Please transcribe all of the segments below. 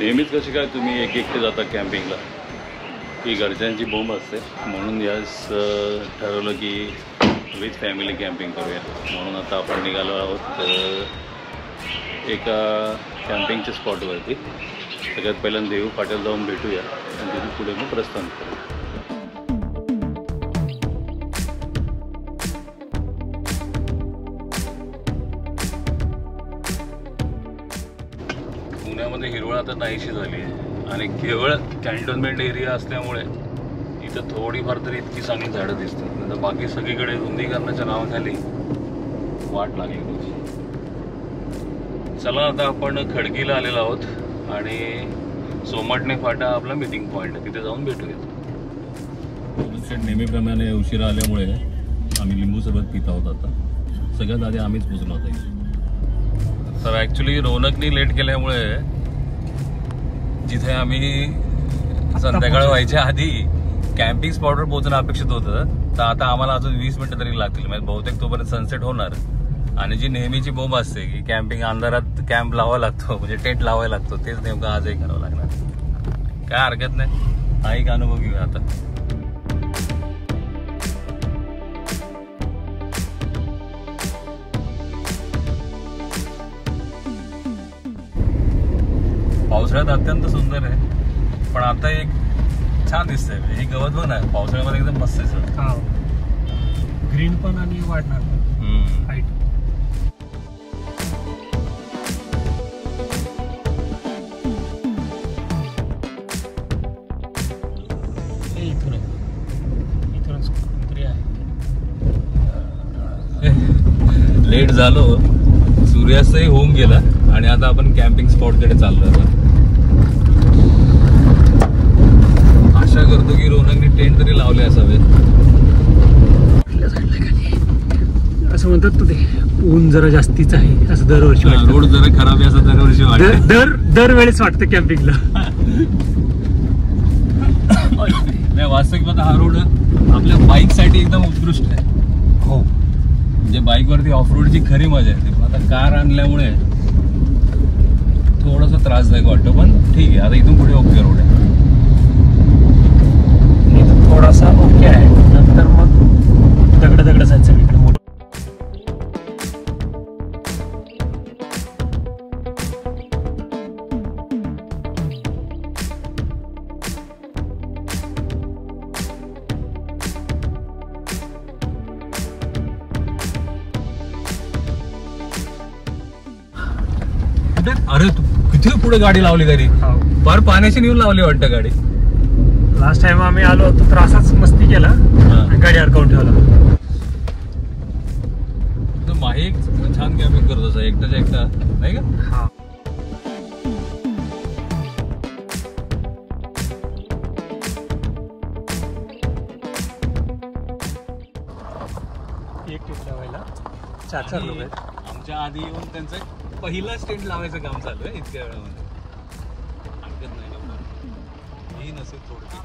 नेहमीच कशी काय तुम्ही एकटे जाता कॅम्पिंगला? ही घरच्यांची बोंब असते, म्हणून यास ठरवलं की विथ फॅमिली कॅम्पिंग करूया. म्हणून आता आपण निघालो आहोत एका कॅम्पिंगच्या स्पॉटवरती. सगळ्यात पहिल्यांदा देहू फाट्याला जाऊन भेटूया आणि तिथून पुढे मग प्रस्थान करूया. पुण्यामध्ये हिरवळ आता नाहीशी झाली आहे आणि केवळ कॅन्टोन्मेंट एरिया असल्यामुळे इथं थोडीफार तरी इतकी चांगली झाडं दिसतात. नंतर बाकी सगळीकडे रुंदीकरणाच्या नावाखाली वाट लागली होती. चला आता आपण खडकीला आलेलो आहोत आणि सोमाटणे फाटा आपला मीटिंग पॉईंट आहे, तिथे जाऊन भेटूया. नेहमीप्रमाणे उशिरा आल्यामुळे आम्ही लिंबू सरबत पित आहोत. आता सगळ्यात आधी आम्हीच पोचलो होतो. तर ॲक्च्युली रौनकनी लेट केल्यामुळे जिथे आम्ही संध्याकाळ व्हायच्या आधी कॅम्पिंग स्पॉटवर पोहोचणं अपेक्षित होतं, तर आता आम्हाला अजून 20 मिनिटं तरी लागतील. म्हणजे बहुतेक तोपर्यंत सनसेट होणार. आणि जी नेहमीची बोंब असते की कॅम्पिंग अंधारात कॅम्प लावावा लागतो, म्हणजे टेंट लावायला लागतो, तेच नेमकं आजही करावं लागणार. काय हरकत नाही, हा एक अनुभव घेऊया आता. पावसाळ्यात अत्यंत सुंदर आहे, पण आता एक छान दिसतंय. हे गवत बघ ना, पावसाळ्यामध्ये एकदम मस्त दिसत. ग्रीन पण आणि वाढणार हाईट. लेट झालो, सूर्यास्तही होऊन गेला आणि आता आपण कॅम्पिंग स्पॉटकडे चाललो. आशा करतो की रौनकने टेंट तरी लावले असावेत. असं म्हणतात ते ऊन जरा जास्तीच आहे असं दरवर्षी. रोड जरा खराब आहे असं दरवर्षी वाटतं. दरवेळेस वाटतं कॅम्पिंगला. नाही, वास्तविक हा रोड आपल्या बाईक साठी एकदम उत्कृष्ट आहे. हो, म्हणजे बाईक वरती ऑफ रोडची खरी मजा आहे. पण आता कार आणल्यामुळे थोडासा त्रासदायक वाटतो, पण ठीक आहे. आता इथून पुढे ओके रोड आहे. इथून थोडासा ओके आहे, नंतर मग दगडच आहेत सगळीकडे. अरे तू किती पुढे गाडी लावली घरी? फार पाण्याची नेऊन लावली वाटतं गाडी. लास्ट टाइम आम्ही आलो होतो तर असाच मस्ती केला, गाडी अडकावून ठेवला. माही छान कॅम्पिंग करत असा एकटाच्या एकटा, नाही का? हा, एक टेंट लावायला 4 लोक आहेत. आमच्या आधी येऊन त्यांचं पहिलाच टेंट लावायचं काम चालू आहे इतक्या वेळामध्ये. हरकत नाही ना, ही नसेल थोडकी.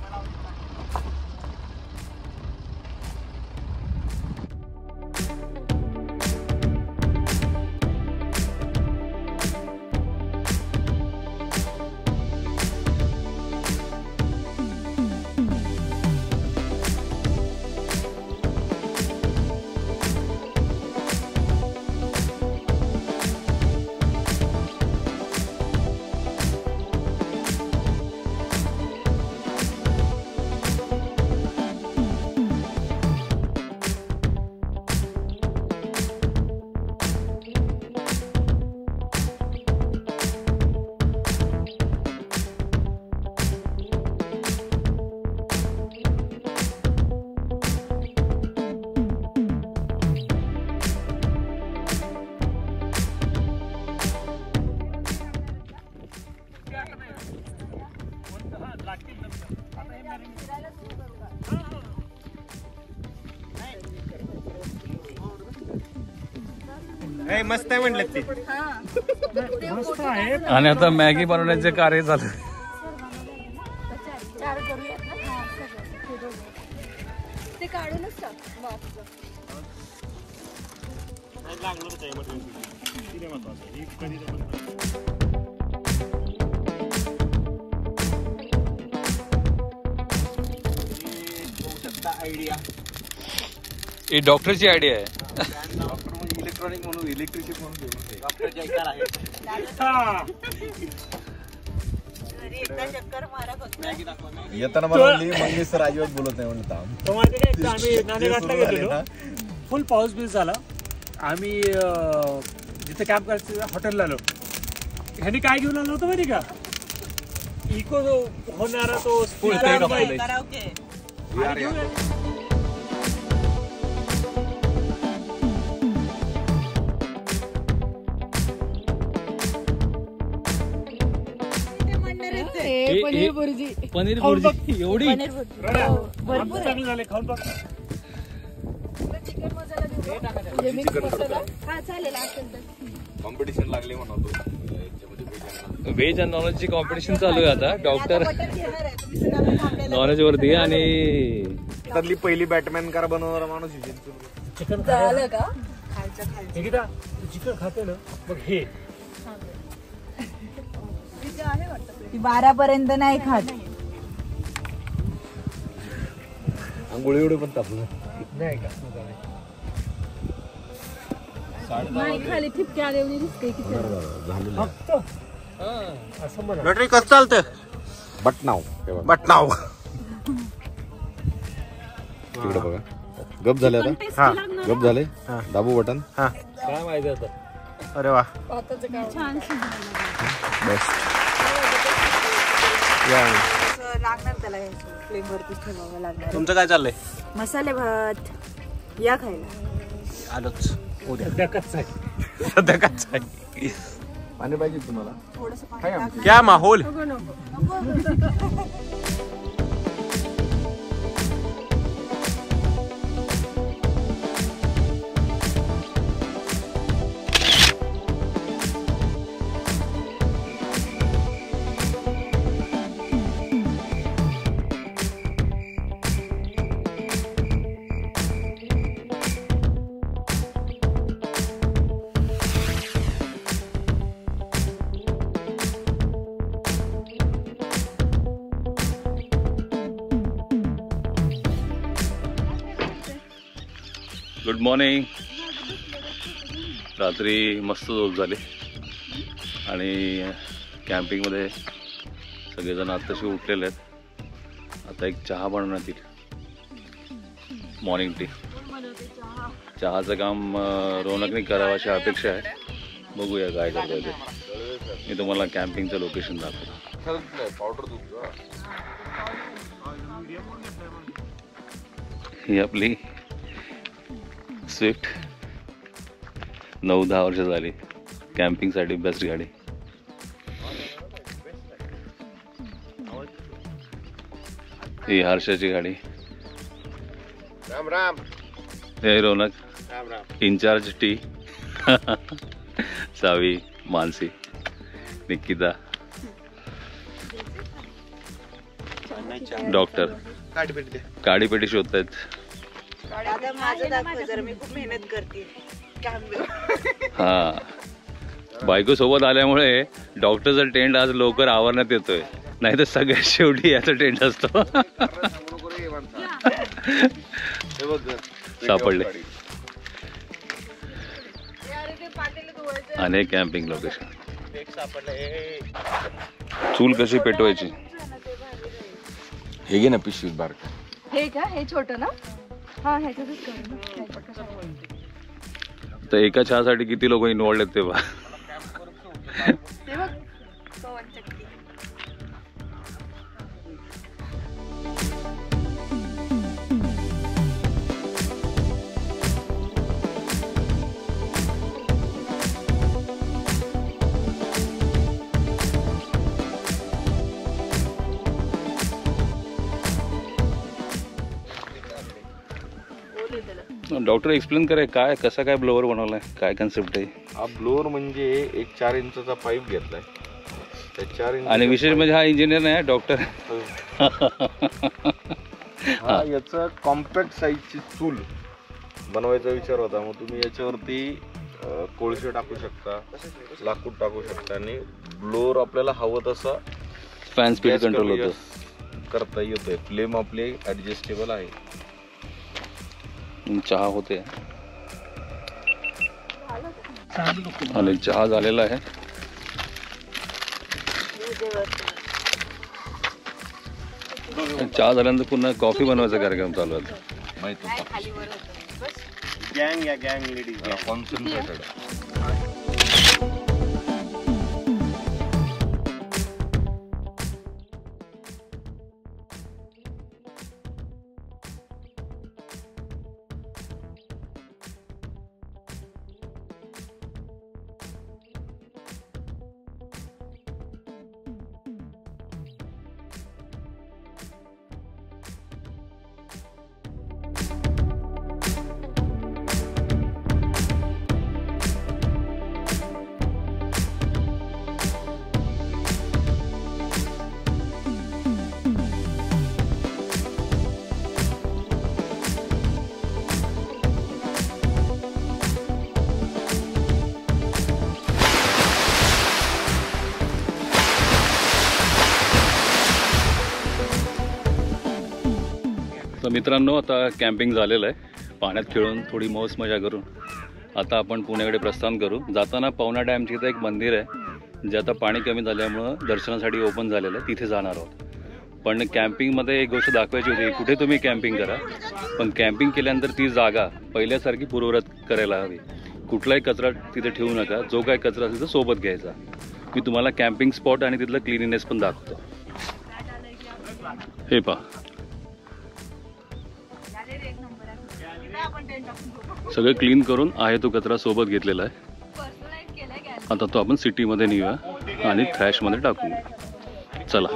मस्त आहे म्हणलं ते. मस्त आहे. आणि आता मॅगी बनवण्याचे कार्य चालू. ते काढूनच टाक बॉक्स. लागणारच आहे. ही डॉक्टरची आयडिया आहे. इलेक्ट्रॉनिक म्हणून इलेक्ट्रिशियन म्हणून येताना मला मंगेश सर अजिबात बोलत नाही म्हणलं थांब. तो माहिती काय एकदा आम्ही नांदेडला गेलेलो, फुल पाऊस बिस झाला. आम्ही जिथे कॅम्प करायचं हॉटेलला आलो. ह्यांनी काय घेऊन आलो होतं माहिती का, इको होणारा तो स्पीकर मोबाईल. पनीर भुर्जी. पनीर भुर्जी एवढी भरपूर चांगलं झाले खाऊन बघ. चिकन मसाला देऊ का? म्हणजे मिक्स मसाला. हा चालेल असेल तर. कॉम्पिटिशन लागले म्हणतो. व्हेज आणि नॉनव्हेजची कॉम्पिटिशन चालू आहे आता. डॉक्टर बटर घेणार आहे तुम्ही सगळं थांबलेलं. नॉनव्हेज वरती आणि त्यातली पहिली बॅटमॅन कार बनवणारा माणूस आहे. चिकन झालं का? खायचं खायचं. एकदा चिकन खाते ना मग हे आहे वाटतं. 12 पर्यंत नाही खात. आंघोळी एवढे पण तापलं नाही का. नाही खाली ठिपके आले एवढी रिस्क आहे किती. फक्त असं म्हणा. बॅटरी कसं चालतं. बटनाव तिकडे बघा. गप झाले आता. गप झाले. दाबू बटन. काय माहिती आता. अरे वा भाताचं काय छान बस लागणार त्याला फ्लेम वरती ठेवावं लागणार. तुमचं काय चाललंय. मसाले भात या खायला. आलोच सध्या कच्चा आहे. सध्या कच्चा आहे. पाणी पाहिजे तुम्हाला. थोडस क्या माहोल. Good morning. रात्री मस्त झोप झाली आणि कॅम्पिंगमध्ये सगळेजण आत्ताशी उठलेले आहेत. आता एक चहा बनवण्यात येईल. Morning tea. चहाचं काम रौनकने करावं अशी अपेक्षा आहे. बघूया काय करता येते. मी तुम्हाला कॅम्पिंगचं लोकेशन दाखवतो. ही आपली स्विफ्ट 9-10 वर्ष झाली. कॅम्पिंगसाठी बेस्ट गाडी. ही हर्षाची गाडी. राम राम. हे Raunak. Ram Ram. Incharge T. Savi, Mansi, Nikita, doctor. गाडी पेटी शोधतायत. आता माझं दाखव जर मी खूप मेहनत करते. हा बायको सोबत आल्यामुळे डॉक्टरचा टेंट आज लवकर आवरण्यात येतोय. नाही तर सगळ्यात शेवटी याचा टेंट असतो. सापडले. अनेक कॅम्पिंग लोकेशन. चूल कशी पेटवायची हे घे ना पिशवीत बारक. हे का हे छोटं ना. हा ह्याच्यातच करू ना. तर एका चहासाठी किती लोक इन्व्हॉल्ड आहेत तेव्हा. ते बघ पवन चक्की. डॉक्टर एक्सप्लेन करे काय कसा काय ब्लोअर बनवलाय. काय कन्सेप्ट आहे. हा ब्लोअर म्हणजे एक 4 इंचचा पाईप घेतलाय. त्या 4 इंच आणि विशेष म्हणजे हा इंजिनियर नाही डॉक्टर. हा याचा कॉम्पॅक्ट साईजची चूल बनवायचा विचार होता. मग तुम्ही याच्यावरती कोळसे टाकू शकता, लाकूड टाकू शकता आणि ब्लोअर आपल्याला हवं तसा फॅन स्पीड कंट्रोल होतो. करता येतोय. फ्लेम आपली ऍडजस्टेबल आहे. चहा होते आणि चहा झालेला आहे. चहा झाल्यानंतर पुन्हा कॉफी बनवायचा कार्यक्रम चालू आहे. माहिती खाली वर होतं बस. गँग या गँग लेडीज कॉन्सन्ट्रेटेड. तर मित्रांनो, आता कॅम्पिंग झालेलं आहे. पाण्यात खेळून थोडी मौज मजा करून आता आपण पुण्याकडे प्रस्थान करू. जाताना पवना डॅमच्या इथं एक मंदिर आहे जे आता पाणी कमी झाल्यामुळं दर्शनासाठी ओपन झालेलं आहे, तिथे जाणार आहोत. पण कॅम्पिंगमध्ये एक गोष्ट दाखवायची होती, कुठे तुम्ही कॅम्पिंग करा पण कॅम्पिंग केल्यानंतर ती जागा पहिल्यासारखी पूर्ववत करायला हवी. कुठलाही कचरा तिथे ठेवू नका. जो काय कचरा असेल तो सोबत घ्यायचा. मी तुम्हाला कॅम्पिंग स्पॉट आणि तिथलं क्लिनिनेस पण दाखवतो. हे पहा, सगळं क्लीन करून आहे तो कचरा सोबत घेतलेला आहे. आता तो आपण सिटीमध्ये नेऊया आणि ट्रॅशमध्ये टाकू. चला.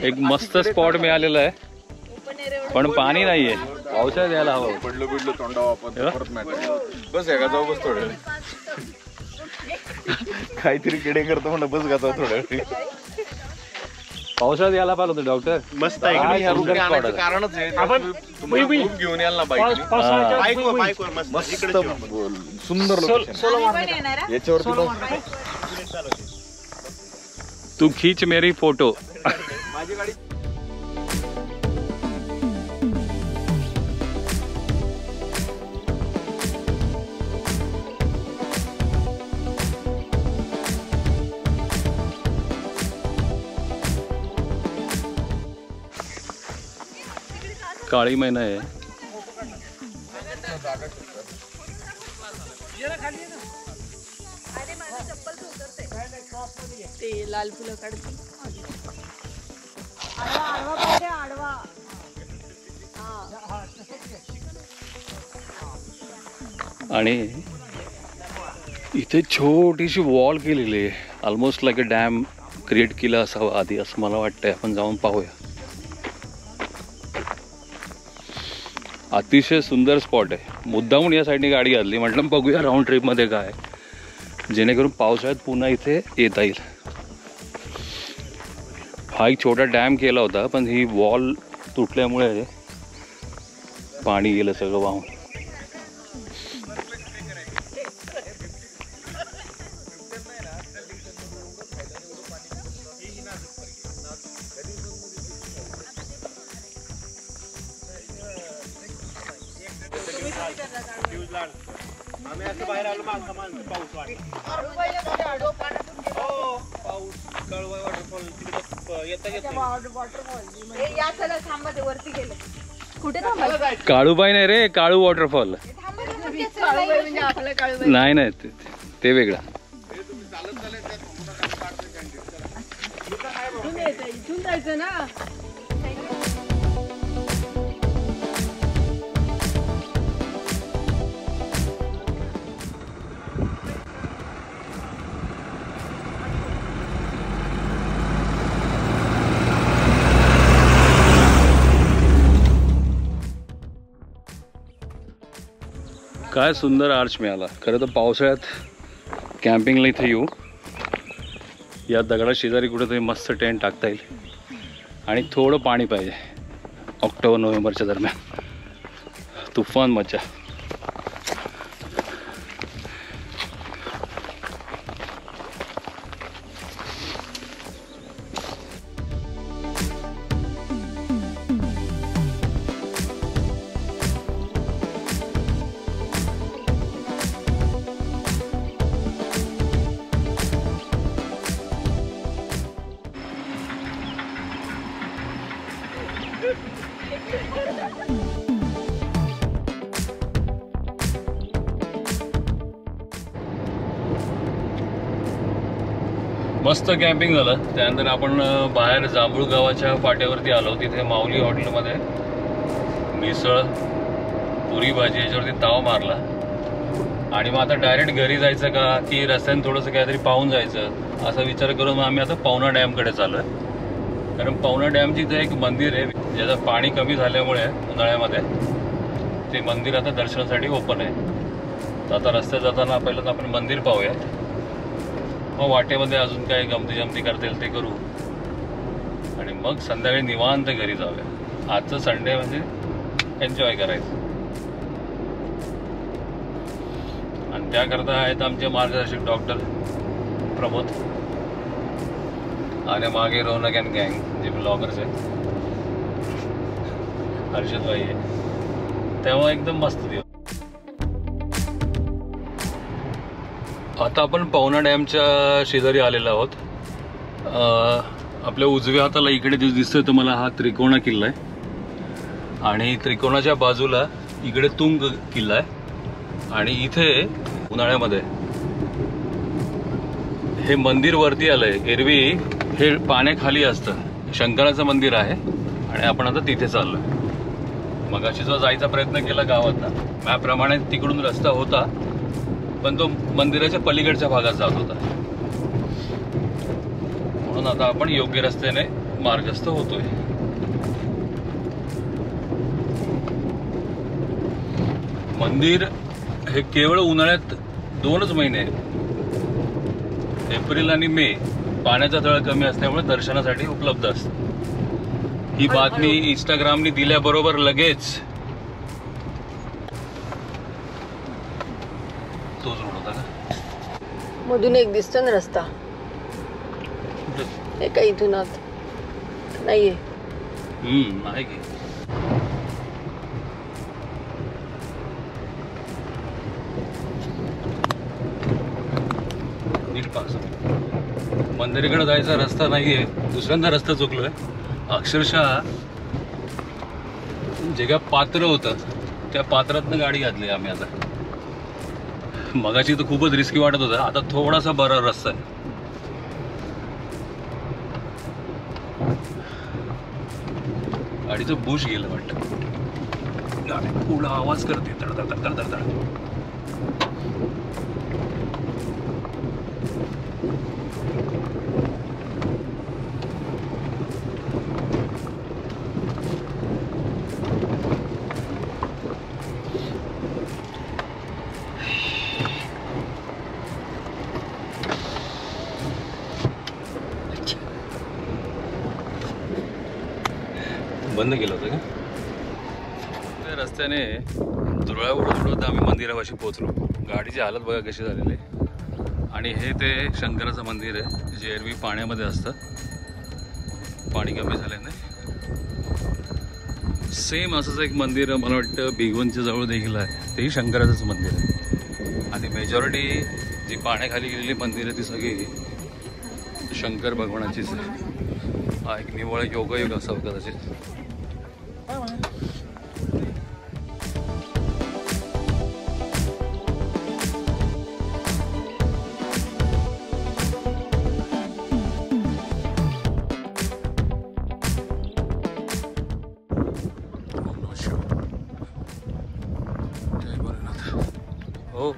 एक मस्त स्पॉट मिळालेला आहे पण पाणी नाहीये. पावसाळ्यात यायला हवं. पडलो बिडलो तोंडावर आपण परत मॅटर. बस एका जाऊ बस थोडं. काहीतरी किडे करतो म्हणून बस गाचा थोडं. पावसाळ्यात यायला पाहिलं होतं डॉक्टर. मस्त आहे. कारणच आहे आपण घेऊन यायला ना बाईक. बाईकवर मस्त सुंदर लोकेशन. याच्यावरती तू खींच मेरी फोटो. माझी गाडी काळी मैना आहे. ते लाल फुलं काढते. आडवा पाहिजे आडवा. आणि इथे छोटीशी वॉल केलेली आहे. Almost like a dam create केला असावा आधी असं मला वाटतंय. आपण जाऊन पाहूया. अतिशय सुंदर स्पॉट आहे. मुद्दामून या साईडने गाडी घातली. म्हटलं बघूया राऊंड ट्रिपमध्ये काय, जेणेकरून पावसाळ्यात पुन्हा इथे येता येईल. हा एक छोटा डॅम केला होता, पण ही वॉल तुटल्यामुळे पाणी गेलं सगळं वाहून. आम्ही असं बाहेर आलो मागं मागं पाऊस वाटला. पाऊस कळवा वॉटरफॉल तिकडे येता येत या चला थांबा ते वरती गेले. कुठे थांबायचं? काळूबाई नाही रे, काळू वॉटरफॉल. म्हणजे आपलं काळू. नाही नाही, ते वेगळं. इथून जायचं ना. काय सुंदर आर्च मिळाला. खरं तर पावसाळ्यात कॅम्पिंगला इथे येऊ. या दगडा शेजारी कुठेतरी मस्त टेंट टाकता येईल. आणि थोडं पाणी पाहिजे. ऑक्टोबर नोव्हेंबरच्या दरम्यान तुफान मजा. मस्त कॅम्पिंग झालं. त्यानंतर आपण बाहेर जांभूळ गावाच्या पाट्यावरती आलो. तिथे माऊली हॉटेलमध्ये मिसळ, पुरी भाजी याच्यावरती ताव मारला. आणि मग आता डायरेक्ट घरी जायचं का की रस्त्याने थोडंसं काहीतरी पाहून जायचं असा विचार करून आम्ही आता पवना डॅमकडे चाललो आहे. कारण पवना डॅमची इथे एक मंदिर आहे, ज्याचं पाणी कमी झाल्यामुळे उन्हाळ्यामध्ये ते मंदिर आता दर्शनासाठी ओपन आहे. तर आता रस्त्यात जाताना पहिल्यांदा आपण मंदिर पाहूयात. मग वाटेमध्ये अजून काही गमती जमती करता येईल ते करू. आणि मग संध्याकाळी निवांत घरी जाऊया. आजचं संडे म्हणजे एन्जॉय करायचं. आणि त्याकरता आहेत आमचे मार्गदर्शक डॉक्टर प्रमोद आणि मागे रौनक अँड गँग जे ब्लॉगर्स आहेत हर्षद भाई आहे. तेव्हा एकदम मस्त दिवस. आता आपण पवना डॅमच्या शेजारी आलेलो आहोत. आपल्या उजव्या हाताला इकडे दिसतोय तुम्हाला हा त्रिकोणा किल्ला आहे. आणि त्रिकोणाच्या बाजूला इकडे तुंग किल्ला आहे. आणि इथे उन्हाळ्यामध्ये हे मंदिर वरती आलंय. एरवी हे पाण्याखाली असतं. शंकराचं मंदिर आहे आणि आपण आता तिथे चाललोय. मगाशी जो जायचा प्रयत्न केला गावातला त्याप्रमाणे तिकडून रस्ता होता, पण तो मंदिराच्या पलीकडच्या भागात जात होता. म्हणून आता आपण योग्य रस्त्याने मार्गस्थ होतोय. मंदिर हे केवळ उन्हाळ्यात 2च महिने, एप्रिल आणि मे, पाण्याचा तळ कमी असल्यामुळे दर्शनासाठी उपलब्ध असतं. ही बातमी इंस्टाग्रामने दिल्याबरोबर लगेच तोच रोड होता का? मधून एक दिसतो ना रस्ता, एका इथून आत नाहीये. आहे की नीट पास. मंदिराकडे जायचा रस्ता नाहीये. दुसऱ्यांदा रस्ता चुकलोय. अक्षरशः जे काय पात्र होतं त्या पात्रातनं गाडी घातली आम्ही आता. मगाशी तर खूपच रिस्की वाटत होतं, आता थोडासा बरा रस्ता आहे. गाडीचं बुश गेलं वाटतं. गाडी पुढं आवाज करते धड धड धड धड. बंद केलं होतं का? त्या रस्त्याने धुरळा उडत उडत आम्ही मंदिरापाशी पोहोचलो. गाडीची हालत बघा कशी झालेली आहे. आणि हे ते शंकराचं मंदिर आहे जे एरवी पाण्यामध्ये असतं. पाणी कमी झाल्याने सेम असंच एक मंदिर मला वाटतं भिगवणच्या जवळ देखील आहे. तेही शंकराचंच मंदिर आहे. आणि मेजॉरिटी जी पाण्याखाली गेलेली मंदिरं ती सगळी शंकर भगवानाचीच आहे. हा एक निव्वळ योगायोग असावं कदाचित. हो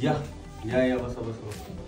या या या बसा बसा.